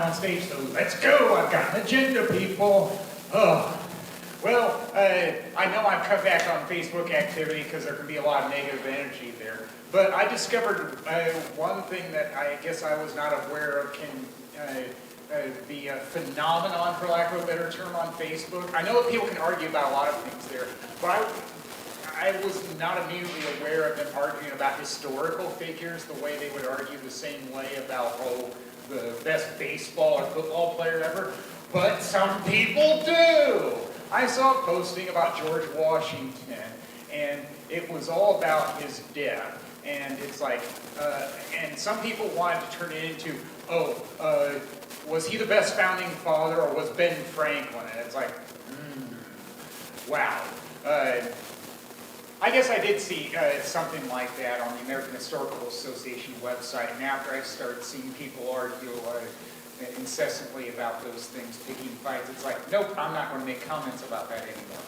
time on stage, so let's go. I've got an agenda, people. Oh. Well, I know I've cut back on Facebook activity because there can be a lot of negative energy there. But I discovered one thing that I guess I was not aware of can be a phenomenon, for lack of a better term, on Facebook. I know that people can argue about a lot of things there, but I was not immediately aware of them arguing about historical figures the way they would argue the same way about, the best baseball or football player ever. But some people do! I saw a posting about George Washington, and it was all about his death. And it's like, and some people wanted to turn it into, was he the best founding father, or was Ben Franklin? And it's like, wow. I guess I did see something like that on the American Historical Association website, and after I started seeing people argue incessantly about those things, picking fights, it's like, nope, I'm not going to make comments about that anymore.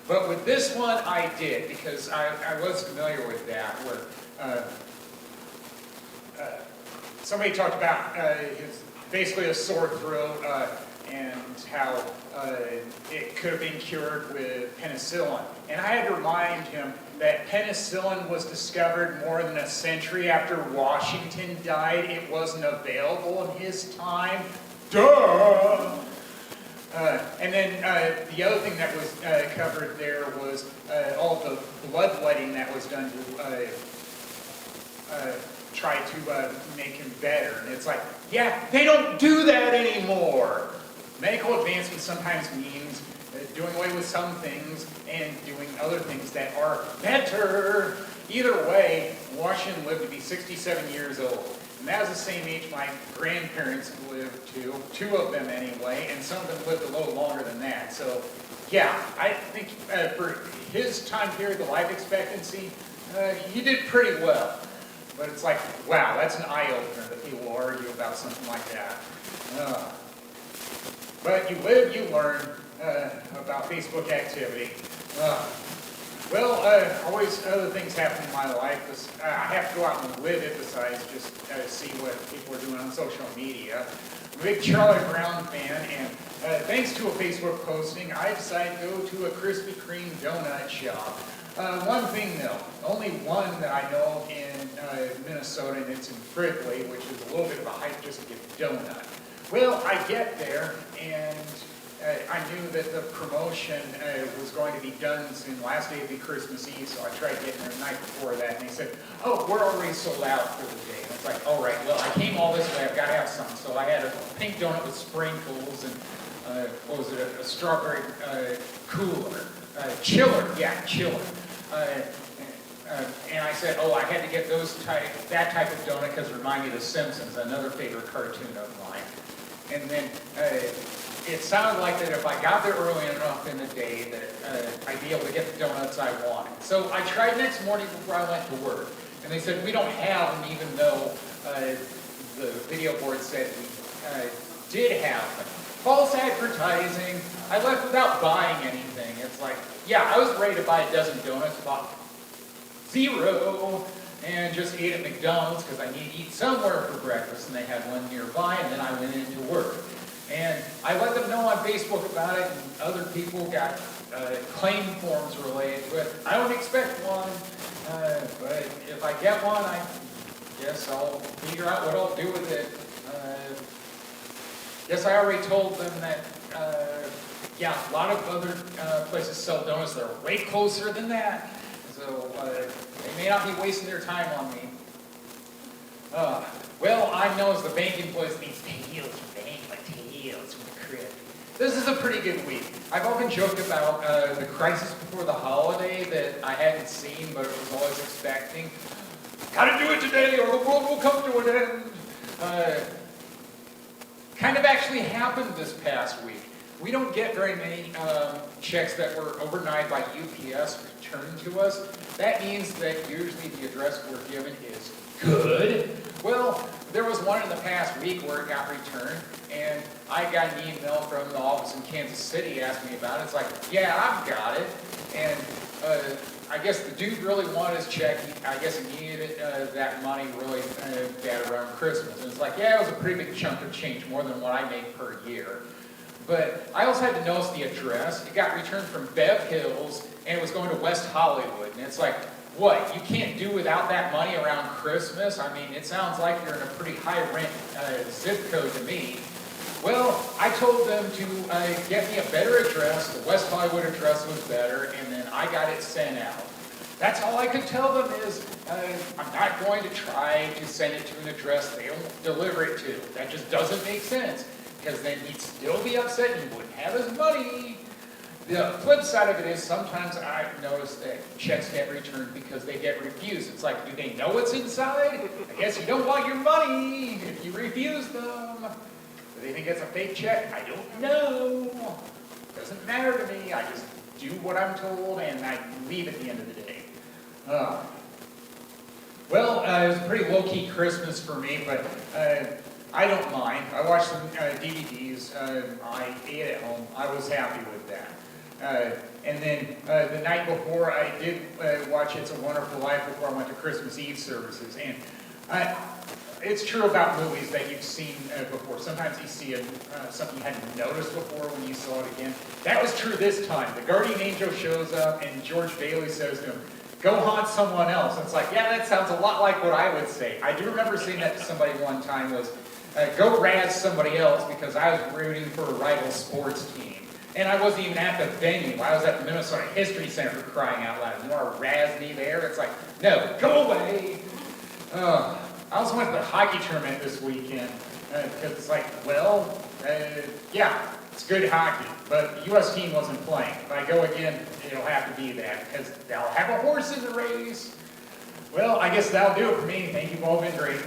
But with this one, I did, because I was familiar with that, where somebody talked about his basically a sore throat and how it could have been cured with penicillin. And I had to remind him that penicillin was discovered more than a century after Washington died. It wasn't available in his time. Duh! And then the other thing that was covered there was all the bloodletting that was done to try to make him better. And it's like, yeah, they don't do that anymore. Medical advancement sometimes means doing away with some things and doing other things that are better. Either way, Washington lived to be 67 years old. And that was the same age my grandparents lived to, 2 of them anyway, and some of them lived a little longer than that. So, yeah, I think for his time period, the life expectancy, he did pretty well. But it's like, wow, that's an eye-opener that people will argue about something like that. But you live, you learn about Facebook activity. Always other things happen in my life. I have to go out and live it besides just see what people are doing on social media. I'm a big Charlie Brown fan, and thanks to a Facebook posting, I decided to go to a Krispy Kreme donut shop. One thing though, only one that I know in Minnesota, and it's in Frickley, which is a little bit of a hike just to get a donut. Well, I get there, and I knew that the promotion was going to be done soon. Last day would be Christmas Eve, so I tried getting there the night before that, and they said, oh, we're already sold out for the day. And it's like, all right, well, I came all this way, I've got to have some. So I had a pink donut with sprinkles and, a strawberry cooler, chiller. And I said, I had to get that type of donut because it reminded me of The Simpsons, another favorite cartoon of mine. And then it sounded like that if I got there early enough in the day that I'd be able to get the donuts I wanted. So I tried next morning before I went to work. And they said, we don't have them, even though the video board said we did have them. False advertising. I left without buying anything. It's like, yeah, I was ready to buy a dozen donuts, bought 0, and just ate at McDonald's because I need to eat somewhere for breakfast, and they had one nearby, and then I went into work. And I let them know on Facebook about it, and other people got claim forms related to it. I don't expect one, but if I get one, I guess I'll figure out what I'll do with it. Guess I already told them that, a lot of other places sell donuts that are way closer than that. So they may not be wasting their time on me. I know as the bank employees, these tails from the crib. This is a pretty good week. I've often joked about the crisis before the holiday that I hadn't seen, but was always expecting. Gotta do it today or the world will come to an end. Kind of actually happened this past week. We don't get very many checks that were overnight by UPS returned to us. That means that usually the address we're given is good. Well, there was one in the past week where it got returned, and I got an email from the office in Kansas City asking me about it. It's like, yeah, I've got it. And I guess the dude really wanted his check. I guess he needed that money really bad around Christmas. And it's like, yeah, it was a pretty big chunk of change, more than what I make per year. But I also had to notice the address. It got returned from Bev Hills, and it was going to West Hollywood. And it's like, what, you can't do without that money around Christmas? I mean, it sounds like you're in a pretty high rent zip code to me. Well, I told them to get me a better address. The West Hollywood address was better, and then I got it sent out. That's all I could tell them is, I'm not going to try to send it to an address they won't deliver it to. That just doesn't make sense, because then he'd still be upset and he wouldn't have his money. The flip side of it is sometimes I've noticed that checks get returned because they get refused. It's like, do they know what's inside? I guess you don't want your money if you refuse them. Do they think it's a fake check? I don't know. Doesn't matter to me. I just do what I'm told and I leave at the end of the day. Well, it was a pretty low-key Christmas for me, but I don't mind. I watched some DVDs. I ate at home. I was happy with that. And then the night before, I did watch It's a Wonderful Life before I went to Christmas Eve services. And it's true about movies that you've seen before. Sometimes you see something you hadn't noticed before when you saw it again. That was true this time. The guardian angel shows up and George Bailey says to him, go haunt someone else. And it's like, yeah, that sounds a lot like what I would say. I do remember saying that to somebody one time was, go razz somebody else because I was rooting for a rival sports team. And I wasn't even at the venue. I was at the Minnesota History Center for crying out loud. You want to razz me there? It's like, no, go away. I also went to the hockey tournament this weekend because it's like, well, yeah, it's good hockey, but the U.S. team wasn't playing. If I go again, it'll have to be that because they'll have a horse in the race. Well, I guess that'll do it for me. Thank you all, been great.